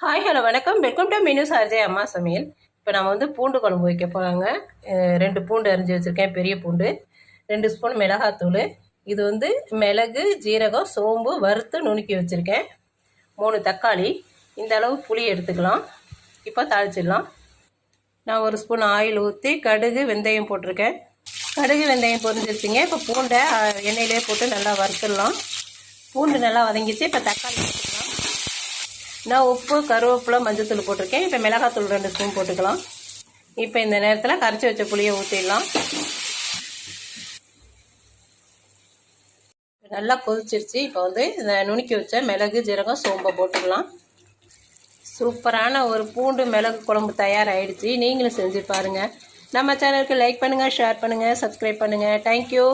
Hi hello வணக்கம். Welcome to menu சார்ஜே அம்மா சமையல். இப்போ நம்ம வந்து பூண்டு குழம்பு வைக்க போகிறாங்க. 2 பூண்டு அரிஞ்சு வச்சுருக்கேன், பெரிய பூண்டு. 2 ஸ்பூன் மிளகாத்தூள். இது வந்து மிளகு, ஜீரகம், சோம்பு வறுத்து நுணுக்கி வச்சுருக்கேன். 3 தக்காளி. இந்த அளவு புளி எடுத்துக்கலாம். இப்போ தாளிச்சிடலாம். நான் 1 ஸ்பூன் ஆயில் ஊற்றி கடுகு வெந்தயம் போட்டிருக்கேன். கடுகு வெந்தயம் பொரிஞ்சிருச்சிங்க. இப்போ பூண்டை எண்ணெயிலே போட்டு நல்லா வறுத்துடலாம். பூண்டு நல்லா வதங்கிச்சு. இப்போ தக்காளி போட்டுக்கலாம். நான் உப்பு, கருவேப்பிலை, மஞ்சத்தூள் போட்டிருக்கேன். இப்போ மிளகாத்தூள் 2 ஸ்பூன் போட்டுக்கலாம். இப்போ இந்த நேரத்தில் கரைச்சி வச்ச புளியை ஊற்றிடலாம். நல்லா கொதிச்சிருச்சு. இப்போ வந்து இந்த நுணுக்கி வச்ச மிளகு, ஜீரகம், சோம்பை போட்டுக்கலாம். சூப்பரான ஒரு பூண்டு மிளகு குழம்பு தயாராகிடுச்சு. நீங்களும் செஞ்சு பாருங்கள். நம்ம சேனலுக்கு லைக் பண்ணுங்கள், ஷேர் பண்ணுங்கள், சப்ஸ்கிரைப் பண்ணுங்கள். தேங்க்யூ.